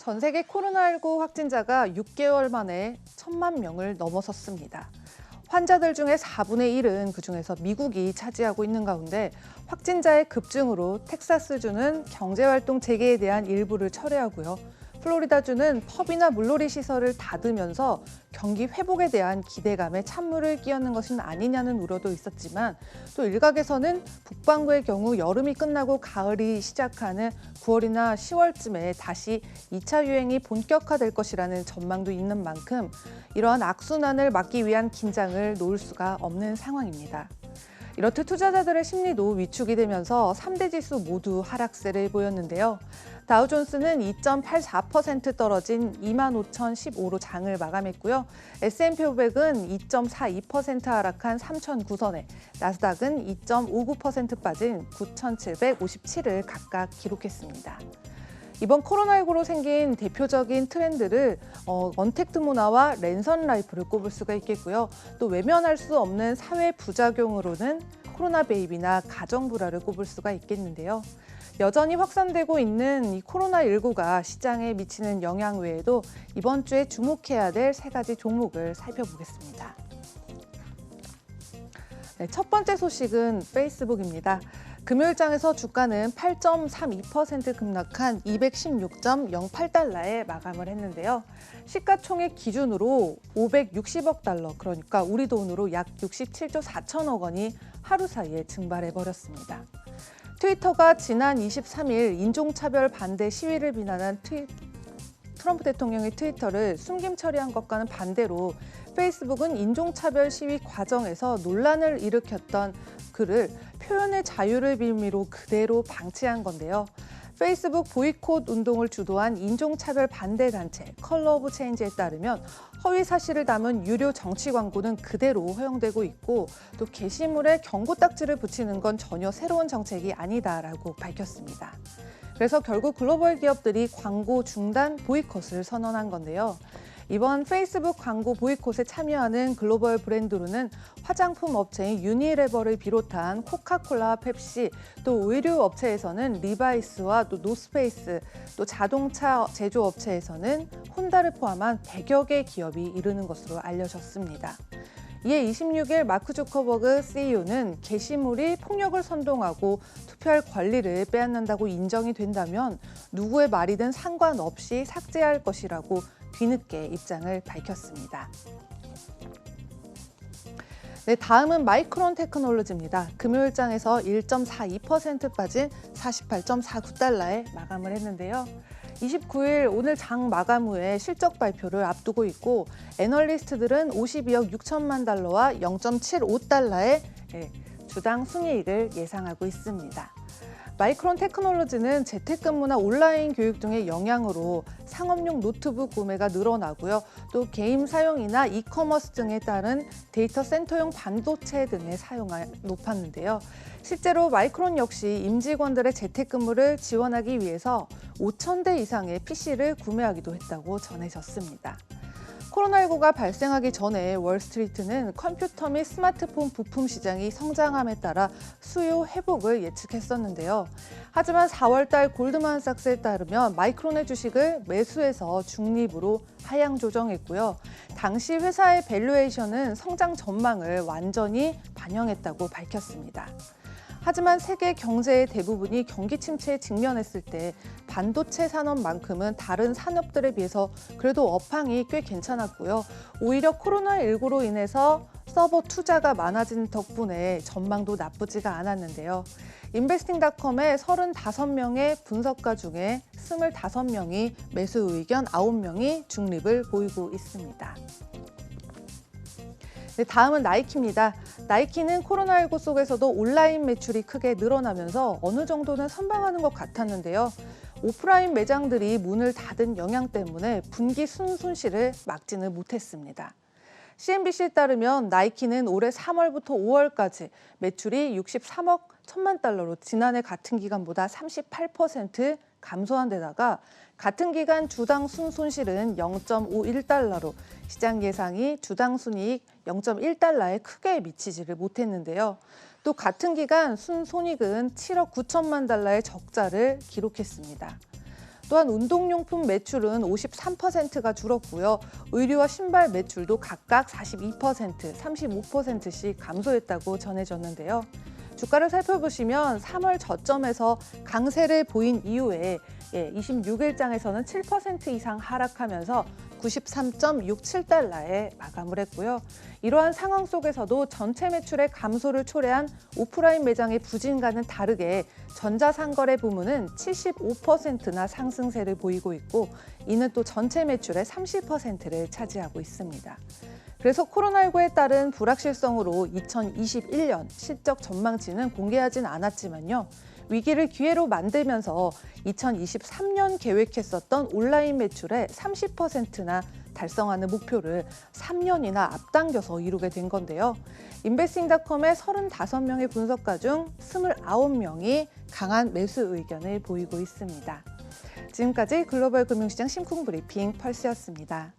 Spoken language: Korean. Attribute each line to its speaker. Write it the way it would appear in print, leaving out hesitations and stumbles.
Speaker 1: 전 세계 코로나19 확진자가 6개월 만에 1,000만 명을 넘어섰습니다. 환자들 중에 4분의 1은 그중에서 미국이 차지하고 있는 가운데 확진자의 급증으로 텍사스주는 경제활동 재개에 대한 일부를 철회하고요. 플로리다주는 펍이나 물놀이 시설을 닫으면서 경기 회복에 대한 기대감에 찬물을 끼얹는 것은 아니냐는 우려도 있었지만 또 일각에서는 북반구의 경우 여름이 끝나고 가을이 시작하는 9월이나 10월쯤에 다시 2차 유행이 본격화될 것이라는 전망도 있는 만큼 이러한 악순환을 막기 위한 긴장을 놓을 수가 없는 상황입니다. 이렇듯 투자자들의 심리도 위축이 되면서 3대 지수 모두 하락세를 보였는데요. 다우존스는 2.84% 떨어진 25,015로 장을 마감했고요. S&P 500은 2.42% 하락한 3,009선에, 나스닥은 2.59% 빠진 9,757을 각각 기록했습니다. 이번 코로나19로 생긴 대표적인 트렌드를 언택트 문화와 랜선 라이프를 꼽을 수가 있겠고요. 또 외면할 수 없는 사회 부작용으로는 코로나 베이비나 가정 불화를 꼽을 수가 있겠는데요. 여전히 확산되고 있는 이 코로나19가 시장에 미치는 영향 외에도 이번 주에 주목해야 될 세 가지 종목을 살펴보겠습니다. 네, 첫 번째 소식은 페이스북입니다. 금요일장에서 주가는 8.32% 급락한 216.08달러에 마감을 했는데요. 시가총액 기준으로 560억 달러, 그러니까 우리 돈으로 약 67조 4천억 원이 하루 사이에 증발해버렸습니다. 트위터가 지난 23일 인종차별 반대 시위를 비난한 트럼프 대통령의 트위터를 숨김 처리한 것과는 반대로 페이스북은 인종차별 시위 과정에서 논란을 일으켰던 글을 표현의 자유를 빌미로 그대로 방치한 건데요. 페이스북 보이콧 운동을 주도한 인종차별 반대 단체 컬러 오브 체인지에 따르면 허위 사실을 담은 유료 정치 광고는 그대로 허용되고 있고 또 게시물에 경고 딱지를 붙이는 건 전혀 새로운 정책이 아니다라고 밝혔습니다. 그래서 결국 글로벌 기업들이 광고 중단 보이콧을 선언한 건데요. 이번 페이스북 광고 보이콧에 참여하는 글로벌 브랜드로는 화장품 업체인 유니레버를 비롯한 코카콜라, 펩시, 또 의류 업체에서는 리바이스와 또 노스페이스, 또 자동차 제조업체에서는 혼다를 포함한 100여 개 기업이 이르는 것으로 알려졌습니다. 이에 26일 마크 주커버그 CEO는 게시물이 폭력을 선동하고 투표할 권리를 빼앗는다고 인정이 된다면 누구의 말이든 상관없이 삭제할 것이라고 뒤늦게 입장을 밝혔습니다. 네, 다음은 마이크론 테크놀로지입니다. 금요일장에서 1.42% 빠진 48.49달러에 마감을 했는데요. 29일 오늘 장 마감 후에 실적 발표를 앞두고 있고 애널리스트들은 52억 6천만 달러와 0.75달러의 주당 순이익을 예상하고 있습니다. 마이크론 테크놀로지는 재택근무나 온라인 교육 등의 영향으로 상업용 노트북 구매가 늘어나고요. 또 게임 사용이나 이커머스 등에 따른 데이터 센터용 반도체 등의 사용이 높았는데요. 실제로 마이크론 역시 임직원들의 재택근무를 지원하기 위해서 5,000대 이상의 PC를 구매하기도 했다고 전해졌습니다. 코로나19가 발생하기 전에 월스트리트는 컴퓨터 및 스마트폰 부품 시장이 성장함에 따라 수요 회복을 예측했었는데요. 하지만 4월 달 골드만삭스에 따르면 마이크론의 주식을 매수해서 중립으로 하향 조정했고요. 당시 회사의 밸류에이션은 성장 전망을 완전히 반영했다고 밝혔습니다. 하지만 세계 경제의 대부분이 경기 침체에 직면했을 때 반도체 산업만큼은 다른 산업들에 비해서 그래도 업황이 꽤 괜찮았고요. 오히려 코로나19로 인해서 서버 투자가 많아진 덕분에 전망도 나쁘지가 않았는데요. 인베스팅닷컴의 35명의 분석가 중에 25명이 매수 의견, 9명이 중립을 보이고 있습니다. 네, 다음은 나이키입니다. 나이키는 코로나19 속에서도 온라인 매출이 크게 늘어나면서 어느 정도는 선방하는 것 같았는데요. 오프라인 매장들이 문을 닫은 영향 때문에 분기 순손실을 막지는 못했습니다. CNBC에 따르면 나이키는 올해 3월부터 5월까지 매출이 63억 1천만 달러로 지난해 같은 기간보다 38% 감소한 데다가 같은 기간 주당 순손실은 0.51달러로 시장 예상이 주당 순이익 0.1달러에 크게 미치지를 못했는데요. 또 같은 기간 순손익은 7억 9천만 달러의 적자를 기록했습니다. 또한 운동용품 매출은 53%가 줄었고요. 의류와 신발 매출도 각각 42%, 35%씩 감소했다고 전해졌는데요. 주가를 살펴보시면 3월 저점에서 강세를 보인 이후에 26일장에서는 7% 이상 하락하면서 93.67달러에 마감을 했고요. 이러한 상황 속에서도 전체 매출의 감소를 초래한 오프라인 매장의 부진과는 다르게 전자상거래 부문은 75%나 상승세를 보이고 있고, 이는 또 전체 매출의 30%를 차지하고 있습니다. 그래서 코로나19에 따른 불확실성으로 2021년 실적 전망치는 공개하진 않았지만요. 위기를 기회로 만들면서 2023년 계획했었던 온라인 매출의 30%나 달성하는 목표를 3년이나 앞당겨서 이루게 된 건데요. 인베스팅닷컴의 35명의 분석가 중 29명이 강한 매수 의견을 보이고 있습니다. 지금까지 글로벌 금융시장 심쿵 브리핑 펄스였습니다.